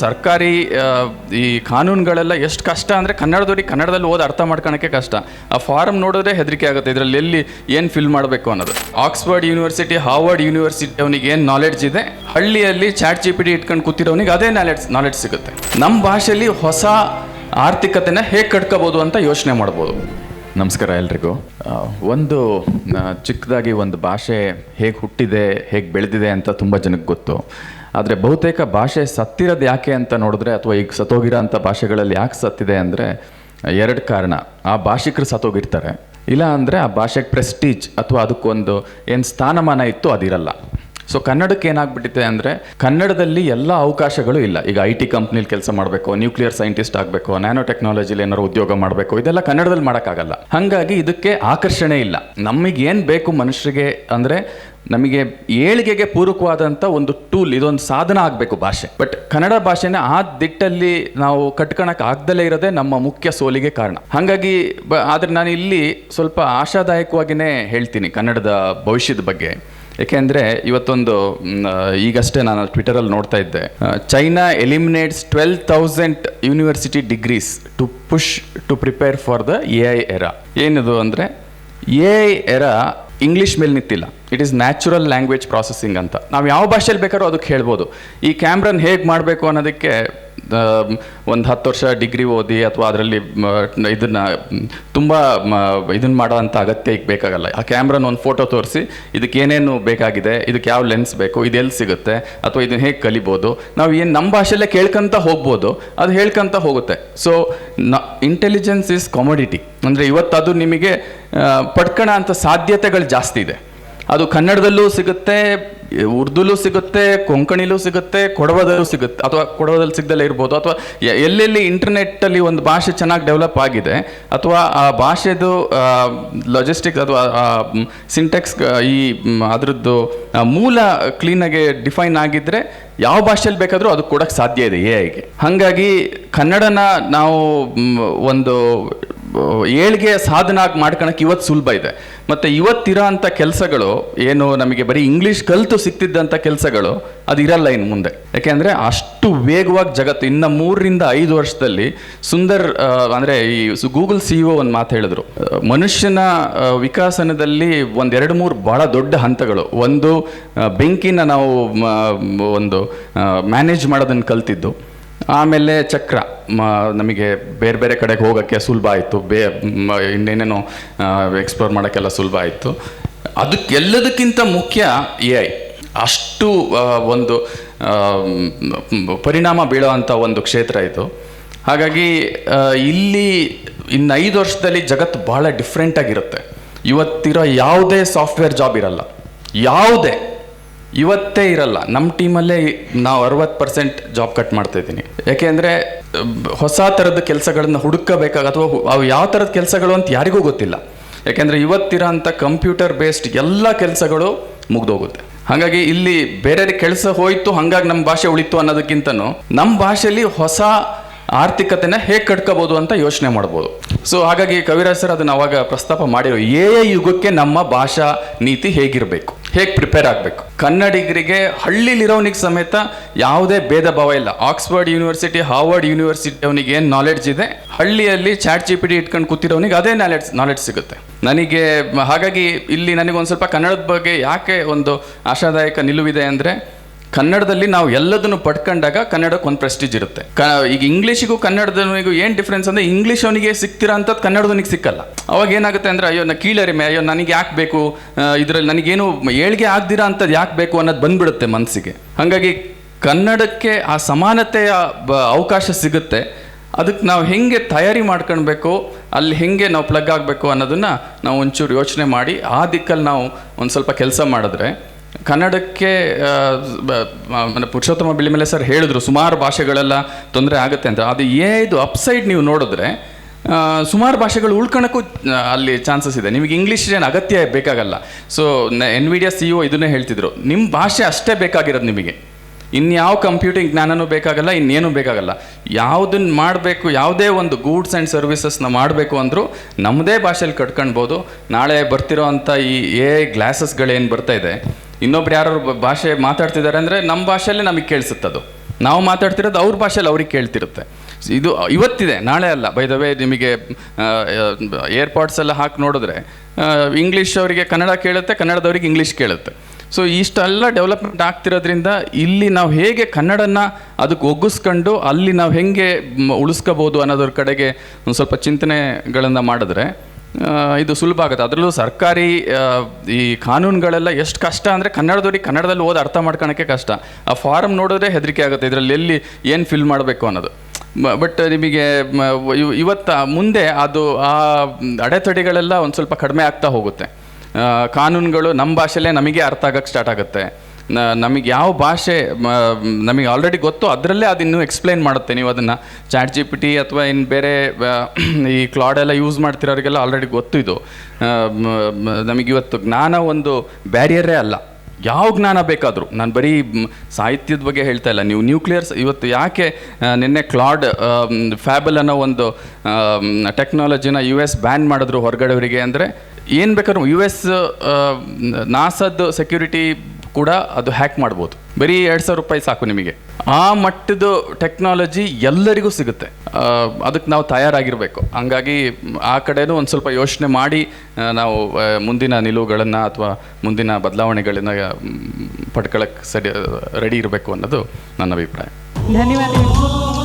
ಸರ್ಕಾರಿ ಈ ಕಾನೂನುಗಳೆಲ್ಲ ಎಷ್ಟು ಕಷ್ಟ ಅಂದರೆ ಕನ್ನಡದವ್ರಿಗೆ ಕನ್ನಡದಲ್ಲಿ ಓದಿ ಅರ್ಥ ಮಾಡ್ಕೊಳಕ್ಕೆ ಕಷ್ಟ. ಆ ಫಾರಮ್ ನೋಡಿದ್ರೆ ಹೆದರಿಕೆ ಆಗುತ್ತೆ, ಇದರಲ್ಲಿ ಎಲ್ಲಿ ಏನು ಫಿಲ್ ಮಾಡಬೇಕು ಅನ್ನೋದು. ಆಕ್ಸ್ಫರ್ಡ್ ಯೂನಿವರ್ಸಿಟಿ, ಹಾರ್ವರ್ಡ್ ಯೂನಿವರ್ಸಿಟಿ ಅವನಿಗೆ ಏನು ನಾಲೆಡ್ಜ್ ಇದೆ, ಹಳ್ಳಿಯಲ್ಲಿ ಚಾಟ್ GPT ಇಟ್ಕೊಂಡು ಕೂತಿರೋನಿಗೆ ಅದೇ ನಾಲೆಡ್ಜ್ ಸಿಗುತ್ತೆ. ನಮ್ಮ ಭಾಷೆಯಲ್ಲಿ ಹೊಸ ಆರ್ಥಿಕತೆನ ಹೇಗೆ ಕಟ್ಕೋಬೋದು ಅಂತ ಯೋಚನೆ ಮಾಡ್ಬೋದು. ನಮಸ್ಕಾರ ಎಲ್ರಿಗೂ. ಒಂದು ಚಿಕ್ಕದಾಗಿ ಒಂದು ಭಾಷೆ ಹೇಗೆ ಹುಟ್ಟಿದೆ, ಹೇಗೆ ಬೆಳೆದಿದೆ ಅಂತ ತುಂಬ ಜನಕ್ಕೆ ಗೊತ್ತು. ಆದರೆ ಬಹುತೇಕ ಭಾಷೆ ಸತ್ತಿರೋದು ಯಾಕೆ ಅಂತ ನೋಡಿದ್ರೆ, ಅಥವಾ ಈಗ ಸತ್ತೋಗಿರೋ ಅಂಥ ಭಾಷೆಗಳಲ್ಲಿ ಯಾಕೆ ಸತ್ತಿದೆ ಅಂದರೆ ಎರಡು ಕಾರಣ. ಆ ಭಾಷಿಕರು ಸತ್ತೋಗಿರ್ತಾರೆ, ಇಲ್ಲ ಅಂದರೆ ಆ ಭಾಷೆಗೆ ಪ್ರೆಸ್ಟೀಜ್ ಅಥವಾ ಅದಕ್ಕೊಂದು ಏನು ಸ್ಥಾನಮಾನ ಇತ್ತು ಅದಿರಲ್ಲ. ಸೊ ಕನ್ನಡಕ್ಕೆ ಏನಾಗ್ಬಿಟ್ಟಿದೆ ಅಂದರೆ, ಕನ್ನಡದಲ್ಲಿ ಎಲ್ಲ ಅವಕಾಶಗಳು ಇಲ್ಲ. ಈಗ IT ಕಂಪ್ನಿಲಿ ಕೆಲಸ ಮಾಡಬೇಕು, ನ್ಯೂಕ್ಲಿಯರ್ ಸೈಂಟಿಸ್ಟ್ ಆಗಬೇಕು, ನ್ಯಾನೋ ಟೆಕ್ನಾಲಜಿಲಿ ಏನಾದ್ರು ಉದ್ಯೋಗ ಮಾಡಬೇಕು, ಇದೆಲ್ಲ ಕನ್ನಡದಲ್ಲಿ ಮಾಡೋಕ್ಕಾಗಲ್ಲ. ಹಾಗಾಗಿ ಇದಕ್ಕೆ ಆಕರ್ಷಣೆ ಇಲ್ಲ. ನಮಗೆ ಏನು ಬೇಕು ಮನುಷ್ಯರಿಗೆ ಅಂದರೆ, ನಮಗೆ ಏಳಿಗೆಗೆ ಪೂರಕವಾದಂಥ ಒಂದು ಟೂಲ್, ಇದೊಂದು ಸಾಧನ ಆಗಬೇಕು ಭಾಷೆ. ಬಟ್ ಕನ್ನಡ ಭಾಷೆನ ಆ ದಿಟ್ಟಲ್ಲಿ ನಾವು ಕಟ್ಕೊಳಕ್ಕೆ ಆಗ್ದಲೇ ಇರೋದೇ ನಮ್ಮ ಮುಖ್ಯ ಸೋಲಿಗೆ ಕಾರಣ. ಹಾಗಾಗಿ ಆದರೆ ನಾನು ಇಲ್ಲಿ ಸ್ವಲ್ಪ ಆಶಾದಾಯಕವಾಗಿಯೇ ಹೇಳ್ತೀನಿ ಕನ್ನಡದ ಭವಿಷ್ಯದ ಬಗ್ಗೆ. ಏಕೆಂದರೆ ಇವತ್ತೊಂದು ಈಗಷ್ಟೇ ನಾನು ಟ್ವಿಟರಲ್ಲಿ ನೋಡ್ತಾ ಇದ್ದೆ, China eliminates 12,000 university degrees to prepare for the AI era. ಏನಿದು ಅಂದರೆ, AI ಎರಾ ಇಂಗ್ಲೀಷ್ ಮೇಲೆ ನಿಂತಿಲ್ಲ, it is natural language processing ಅಂತ. ನಾವು ಯಾವ ಭಾಷೆಯಲ್ಲಿ ಬೇಕಾದ್ರೂ ಅದಕ್ಕೆ ಹೇಳ್ಬೋದು. ಈ ಕ್ಯಾಮ್ರನ್ ಹೇಗೆ ಮಾಡಬೇಕು ಅನ್ನೋದಕ್ಕೆ ಒಂದು 10 ವರ್ಷ ಡಿಗ್ರಿ ಓದಿ ಅಥವಾ ಅದರಲ್ಲಿ ಇದನ್ನು ತುಂಬ ಇದನ್ನು ಮಾಡೋ ಅಂಥ ಅಗತ್ಯ ಈಗ ಬೇಕಾಗಲ್ಲ. ಆ ಕ್ಯಾಮ್ರನ ಒಂದು ಫೋಟೋ ತೋರಿಸಿ ಇದಕ್ಕೆ ಏನೇನು ಬೇಕಾಗಿದೆ, ಇದಕ್ಕೆ ಯಾವ ಲೆನ್ಸ್ ಬೇಕು, ಇದೆಲ್ಲಿ ಸಿಗುತ್ತೆ, ಅಥವಾ ಇದನ್ನು ಹೇಗೆ ಕಲಿಬೋದು, ನಾವು ಏನು ನಮ್ಮ ಭಾಷೆಯಲ್ಲೇ ಕೇಳ್ಕೊಂತ ಹೋಗ್ಬೋದು, ಅದು ಹೇಳ್ಕೊಂತ ಹೋಗುತ್ತೆ. So intelligence is commodity. ಅಂದರೆ ಇವತ್ತು ಅದು ನಿಮಗೆ ಪಡ್ಕೋಣ ಅಂಥ ಸಾಧ್ಯತೆಗಳು ಜಾಸ್ತಿ ಇದೆ. ಅದು ಕನ್ನಡದಲ್ಲೂ ಸಿಗುತ್ತೆ, ಉರ್ದುಲೂ ಸಿಗುತ್ತೆ, ಕೊಂಕಣಿಲೂ ಸಿಗುತ್ತೆ, ಕೊಡವದಲ್ಲೂ ಸಿಗುತ್ತೆ, ಅಥವಾ ಕೊಡವದಲ್ಲಿ ಸಿಗದಲ್ಲೇ ಇರ್ಬೋದು. ಅಥವಾ ಎಲ್ಲೆಲ್ಲಿ ಇಂಟರ್ನೆಟ್ಟಲ್ಲಿ ಒಂದು ಭಾಷೆ ಚೆನ್ನಾಗಿ ಡೆವಲಪ್ ಆಗಿದೆ, ಅಥವಾ ಆ ಭಾಷೆದು ಲಾಜಿಸ್ಟಿಕ್ಸ್ ಅಥವಾ ಸಿಂಟೆಕ್ಸ್ ಈ ಅದರದ್ದು ಮೂಲ ಕ್ಲೀನಾಗಿ ಡಿಫೈನ್ ಆಗಿದ್ದರೆ ಯಾವ ಭಾಷೆಯಲ್ಲಿ ಬೇಕಾದರೂ ಅದು ಕೊಡೋಕ್ಕೆ ಸಾಧ್ಯ ಇದೆ AIಗೆ. ಹಾಗಾಗಿ ಕನ್ನಡನ ನಾವು ಒಂದು ಏಳಿಗೆ ಸಾಧನ ಆಗಿ ಮಾಡ್ಕೊಳಕ್ಕೆ ಇವತ್ತು ಸುಲಭ ಇದೆ. ಮತ್ತು ಇವತ್ತಿರೋ ಅಂಥ ಕೆಲಸಗಳು ಏನು ನಮಗೆ ಬರೀ ಇಂಗ್ಲೀಷ್ ಕಲಿತು ಸಿಗ್ತಿದ್ದಂಥ ಕೆಲಸಗಳು ಅದು ಇರಲ್ಲ ಇನ್ನು ಮುಂದೆ. ಯಾಕೆಂದರೆ ಅಷ್ಟು ವೇಗವಾಗಿ ಜಗತ್ತು ಇನ್ನು 3 ರಿಂದ 5 ವರ್ಷದಲ್ಲಿ ಅಂದರೆ ಈ ಗೂಗಲ್ CEO ಒಂದು ಮಾತು ಹೇಳಿದ್ರು, ಮನುಷ್ಯನ ವಿಕಾಸನದಲ್ಲಿ 1-2-3 ಭಾಳ ದೊಡ್ಡ ಹಂತಗಳು. ಒಂದು, ಬೆಂಕಿನ ನಾವು ಒಂದು ಮ್ಯಾನೇಜ್ ಮಾಡೋದನ್ನು ಕಲ್ತಿದ್ದು. ಆಮೇಲೆ ಚಕ್ರ, ನಮಗೆ ಬೇರೆ ಬೇರೆ ಕಡೆಗೆ ಹೋಗೋಕ್ಕೆ ಸುಲಭ ಆಯಿತು, ಇನ್ನೇನೇನೋ ಎಕ್ಸ್ಪ್ಲೋರ್ ಮಾಡೋಕ್ಕೆಲ್ಲ ಸುಲಭ ಆಯಿತು. ಎಲ್ಲದಕ್ಕಿಂತ ಮುಖ್ಯ AI. ಅಷ್ಟು ಒಂದು ಪರಿಣಾಮ ಬೀಳೋವಂಥ ಒಂದು ಕ್ಷೇತ್ರ ಇದು. ಹಾಗಾಗಿ ಇಲ್ಲಿ ಇನ್ನು 5 ವರ್ಷದಲ್ಲಿ ಜಗತ್ತು ಭಾಳ ಡಿಫ್ರೆಂಟಾಗಿರುತ್ತೆ. ಇವತ್ತಿರೋ ಯಾವುದೇ ಸಾಫ್ಟ್ವೇರ್ ಜಾಬ್ ಇರಲ್ಲ, ಇವತ್ತೇ ಇರಲ್ಲ. ನಮ್ಮ ಟೀಮಲ್ಲೇ ನಾವು 60% ಜಾಬ್ ಕಟ್ ಮಾಡ್ತಾ ಇದ್ದೀನಿ. ಯಾಕೆಂದರೆ ಹೊಸ ಥರದ ಕೆಲಸಗಳನ್ನ ಹುಡುಕಬೇಕಾಗ, ಅಥವಾ ಅವು ಯಾವ ಥರದ ಕೆಲಸಗಳು ಅಂತ ಯಾರಿಗೂ ಗೊತ್ತಿಲ್ಲ. ಯಾಕೆಂದರೆ ಇವತ್ತಿರೋ ಅಂಥ ಕಂಪ್ಯೂಟರ್ ಬೇಸ್ಡ್ ಎಲ್ಲ ಕೆಲಸಗಳು ಮುಗ್ದೋಗುತ್ತೆ. ಹಾಗಾಗಿ ಇಲ್ಲಿ ಬೇರೆ ಕೆಲಸ ಹೋಯಿತು, ಹಾಗಾಗಿ ನಮ್ಮ ಭಾಷೆ ಉಳಿತು ಅನ್ನೋದಕ್ಕಿಂತನೂ ನಮ್ಮ ಭಾಷೆಯಲ್ಲಿ ಹೊಸ ಆರ್ಥಿಕತೆನ ಹೇಗೆ ಕಟ್ಕೋಬೋದು ಅಂತ ಯೋಚನೆ ಮಾಡ್ಬೋದು. ಸೊ ಹಾಗಾಗಿ ಕವಿರಾಜ್ ಸರ್ ಅದನ್ನು ಅವಾಗ ಪ್ರಸ್ತಾಪ ಮಾಡಿರೋ, AI ಯುಗಕ್ಕೆ ನಮ್ಮ ಭಾಷಾ ನೀತಿ ಹೇಗಿರಬೇಕು, ಹೇಗೆ ಪ್ರಿಪೇರ್ ಆಗಬೇಕು. ಕನ್ನಡಿಗರಿಗೆ, ಹಳ್ಳಿಲಿರೋನಿಗೆ ಸಮೇತ ಯಾವುದೇ ಭೇದ ಭಾವ ಇಲ್ಲ. ಆಕ್ಸ್ಫರ್ಡ್ ಯೂನಿವರ್ಸಿಟಿ, ಹಾರ್ವರ್ಡ್ ಯೂನಿವರ್ಸಿಟಿ ಅವನಿಗೆ ಏನು ನಾಲೆಡ್ಜ್ ಇದೆ, ಹಳ್ಳಿಯಲ್ಲಿ ಚಾಟ್ GPT ಇಟ್ಕೊಂಡು ಕೂತಿರೋನಿಗೆ ಅದೇ ನಾಲೆಡ್ಜ್ ಸಿಗುತ್ತೆ. ನನಗೆ ಹಾಗಾಗಿ ಇಲ್ಲಿ ನನಗೊಂದು ಸ್ವಲ್ಪ ಕನ್ನಡದ ಬಗ್ಗೆ ಯಾಕೆ ಒಂದು ಆಶಾದಾಯಕ ನಿಲುವಿದೆ ಅಂದರೆ, ಕನ್ನಡದಲ್ಲಿ ನಾವು ಎಲ್ಲದನ್ನು ಪಡ್ಕೊಂಡಾಗ ಕನ್ನಡಕ್ಕೆ ಒಂದು ಪ್ರೆಸ್ಟೀಜ್ ಇರುತ್ತೆ. ಈಗ ಇಂಗ್ಲೀಷಿಗೂ ಕನ್ನಡದವನಿಗೂ ಏನು ಡಿಫ್ರೆನ್ಸ್ ಅಂದರೆ, ಇಂಗ್ಲೀಷ್ ಅವನಿಗೆ ಸಿಗ್ತಿರೋ ಅಂಥದ್ದು ಕನ್ನಡದವನಿಗೆ ಸಿಕ್ಕಲ್ಲ. ಅವಾಗ ಏನಾಗುತ್ತೆ ಅಂದರೆ, ಅಯ್ಯೋ ಕೀಳರಿಮೆ, ಅಯ್ಯೋ ನನಗೆ ಯಾಕೆ ಬೇಕು, ಇದರಲ್ಲಿ ನನಗೇನು ಏಳಿಗೆ ಆಗ್ದಿರೋ ಅಂಥದ್ದು ಯಾಕೆ ಬೇಕು ಅನ್ನೋದು ಬಂದ್ಬಿಡುತ್ತೆ ಮನಸ್ಸಿಗೆ. ಹಾಗಾಗಿ ಕನ್ನಡಕ್ಕೆ ಆ ಸಮಾನತೆಯ ಅವಕಾಶ ಸಿಗುತ್ತೆ. ಅದಕ್ಕೆ ನಾವು ಹೆಂಗೆ ತಯಾರಿ ಮಾಡ್ಕೊಳ್ಬೇಕು, ಅಲ್ಲಿ ಹೆಂಗೆ ನಾವು ಪ್ಲಗ್ ಆಗಬೇಕು ಅನ್ನೋದನ್ನು ನಾವು ಒಂಚೂರು ಯೋಚನೆ ಮಾಡಿ ಆ ದಿಕ್ಕಲ್ಲಿ ನಾವು ಒಂದು ಸ್ವಲ್ಪ ಕೆಲಸ ಮಾಡಿದ್ರೆ ಕನ್ನಡಕ್ಕೆ ಪುರುಷೋತ್ತಮ ಬಿಳಿಮಲೆ ಸರ್ ಹೇಳಿದ್ರು, ಸುಮಾರು ಭಾಷೆಗಳೆಲ್ಲ ತೊಂದರೆ ಆಗುತ್ತೆ ಅಂತ. ಅದು ಇದು ಅಪ್ಸೈಡ್ ನೀವು ನೋಡಿದ್ರೆ ಸುಮಾರು ಭಾಷೆಗಳು ಉಳ್ಕೊಳಕ್ಕೂ ಅಲ್ಲಿ ಚಾನ್ಸಸ್ ಇದೆ. ನಿಮಗೆ ಇಂಗ್ಲೀಷ್ ಏನು ಅಗತ್ಯ ಬೇಕಾಗಲ್ಲ. ಸೊ NVIDIA CEO ಇದನ್ನೇ ಹೇಳ್ತಿದ್ರು, ನಿಮ್ಮ ಭಾಷೆ ಅಷ್ಟೇ ಬೇಕಾಗಿರೋದು ನಿಮಗೆ, ಇನ್ಯಾವ ಕಂಪ್ಯೂಟಿಂಗ್ ಜ್ಞಾನನೂ ಬೇಕಾಗಲ್ಲ, ಇನ್ನೇನೂ ಬೇಕಾಗಲ್ಲ. ಯಾವುದನ್ನು ಮಾಡಬೇಕು, ಯಾವುದೇ ಒಂದು ಗೂಡ್ಸ್ ಆ್ಯಂಡ್ ಸರ್ವಿಸಸ್ನ ಮಾಡಬೇಕು ಅಂದರೂ ನಮ್ಮದೇ ಭಾಷೆಯಲ್ಲಿ ಕಟ್ಕೊಳ್ಬೋದು. ನಾಳೆ ಬರ್ತಿರೋ ಅಂಥ ಈ AI ಗ್ಲಾಸಸ್ಗಳೇನು ಬರ್ತಾ ಇದೆ, ಇನ್ನೊಬ್ರು ಯಾರು ಭಾಷೆ ಮಾತಾಡ್ತಿದ್ದಾರೆ ಅಂದರೆ ನಮ್ಮ ಭಾಷೆಯಲ್ಲೇ ನಮಗೆ ಕೇಳಿಸುತ್ತದು. ನಾವು ಮಾತಾಡ್ತಿರೋದು ಅವ್ರ ಭಾಷೆಯಲ್ಲಿ ಅವ್ರಿಗೆ ಕೇಳ್ತಿರುತ್ತೆ. ಇದು ಇವತ್ತಿದೆ, ನಾಳೆ ಅಲ್ಲ. ಬೈ ದ ವೇ, ನಿಮಗೆ ಏರ್ಪಾಡ್ಸ್ ಎಲ್ಲ ಹಾಕಿ ನೋಡಿದ್ರೆ ಇಂಗ್ಲೀಷ್ ಅವರಿಗೆ ಕನ್ನಡ ಕೇಳುತ್ತೆ, ಕನ್ನಡದವ್ರಿಗೆ ಇಂಗ್ಲೀಷ್ ಕೇಳುತ್ತೆ. ಸೊ ಇಷ್ಟೆಲ್ಲ ಡೆವಲಪ್ಮೆಂಟ್ ಆಗ್ತಿರೋದ್ರಿಂದ ಇಲ್ಲಿ ನಾವು ಹೇಗೆ ಕನ್ನಡನ ಅದಕ್ಕೆ ಒಗ್ಗಿಸ್ಕೊಂಡು ಅಲ್ಲಿ ನಾವು ಹೇಗೆ ಉಳಿಸ್ಕೋಬೋದು ಅನ್ನೋದ್ರ ಕಡೆಗೆ ಒಂದು ಸ್ವಲ್ಪ ಚಿಂತನೆಗಳನ್ನು ಮಾಡಿದ್ರೆ ಇದು ಸುಲಭ ಆಗುತ್ತೆ. ಅದರಲ್ಲೂ ಸರ್ಕಾರಿ ಈ ಕಾನೂನುಗಳೆಲ್ಲ ಎಷ್ಟು ಕಷ್ಟ ಅಂದರೆ ಕನ್ನಡದವ್ರಿಗೆ ಕನ್ನಡದಲ್ಲಿ ಓದಿ ಅರ್ಥ ಮಾಡ್ಕೊಳಕ್ಕೆ ಕಷ್ಟ. ಆ ಫಾರಮ್ ನೋಡಿದ್ರೆ ಹೆದರಿಕೆ ಆಗುತ್ತೆ, ಇದರಲ್ಲಿ ಎಲ್ಲಿ ಏನು ಫಿಲ್ ಮಾಡಬೇಕು ಅನ್ನೋದು. ಬಟ್ ನಿಮಗೆ ಮುಂದೆ ಅದು ಆ ಅಡೆತಡೆಗಳೆಲ್ಲ ಒಂದು ಸ್ವಲ್ಪ ಕಡಿಮೆ ಆಗ್ತಾ ಹೋಗುತ್ತೆ. ಕಾನೂನುಗಳು ನಮ್ಮ ಭಾಷೆಯಲ್ಲೇ ನಮಗೆ ಅರ್ಥ ಆಗೋಕ್ಕೆ ಸ್ಟಾರ್ಟ್ ಆಗುತ್ತೆ. ನಮಗೆ ಯಾವ ಭಾಷೆ ನಮಗೆ ಆಲ್ರೆಡಿ ಗೊತ್ತು ಅದರಲ್ಲೇ ಅದು ಇನ್ನೂ ಎಕ್ಸ್ಪ್ಲೈನ್ ಮಾಡುತ್ತೆ. ನೀವು ಅದನ್ನು ChatGPT ಅಥವಾ ಇನ್ನು ಬೇರೆ ಈ ಕ್ಲಾಡೆಲ್ಲ ಯೂಸ್ ಮಾಡ್ತಿರೋರಿಗೆಲ್ಲ ಆಲ್ರೆಡಿ ಗೊತ್ತು. ಇದು ನಮಗಿವತ್ತು ಜ್ಞಾನ ಒಂದು ಬ್ಯಾರಿಯರೇ ಅಲ್ಲ, ಯಾವ ಜ್ಞಾನ ಬೇಕಾದರೂ. ನಾನು ಬರೀ ಸಾಹಿತ್ಯದ ಬಗ್ಗೆ ಹೇಳ್ತಾ ಇಲ್ಲ. ನೀವು ನ್ಯೂಕ್ಲಿಯರ್ಸ್ ಇವತ್ತು ಯಾಕೆ ನಿನ್ನೆ ಕ್ಲಾಡ್ ಫ್ಯಾಬಲ್ ಅನ್ನೋ ಒಂದು ಟೆಕ್ನಾಲಜಿನ US ಬ್ಯಾನ್ ಮಾಡಿದ್ರು ಹೊರಗಡೆಯವರಿಗೆ ಅಂದರೆ, ಏನು ಬೇಕಾದ್ರೂ US ನಾಸಾದ ಸೆಕ್ಯೂರಿಟಿ ಕೂಡ ಅದು ಹ್ಯಾಕ್ ಮಾಡ್ಬೋದು. ಬರೀ 2,000 ರೂಪಾಯಿ ಸಾಕು ನಿಮಗೆ. ಆ ಮಟ್ಟದ ಟೆಕ್ನಾಲಜಿ ಎಲ್ಲರಿಗೂ ಸಿಗುತ್ತೆ. ಅದಕ್ಕೆ ನಾವು ತಯಾರಾಗಿರಬೇಕು. ಹಂಗಾಗಿ ಆ ಕಡೆನೂ ಒಂದು ಸ್ವಲ್ಪ ಯೋಚನೆ ಮಾಡಿ ನಾವು ಮುಂದಿನ ನಿಲುವುಗಳನ್ನು ಅಥವಾ ಮುಂದಿನ ಬದಲಾವಣೆಗಳನ್ನ ಪಡ್ಕೊಳ್ಳೋಕ್ಕೆ ರೆಡಿ ಇರಬೇಕು ಅನ್ನೋದು ನನ್ನ ಅಭಿಪ್ರಾಯ. ಧನ್ಯವಾದಗಳು.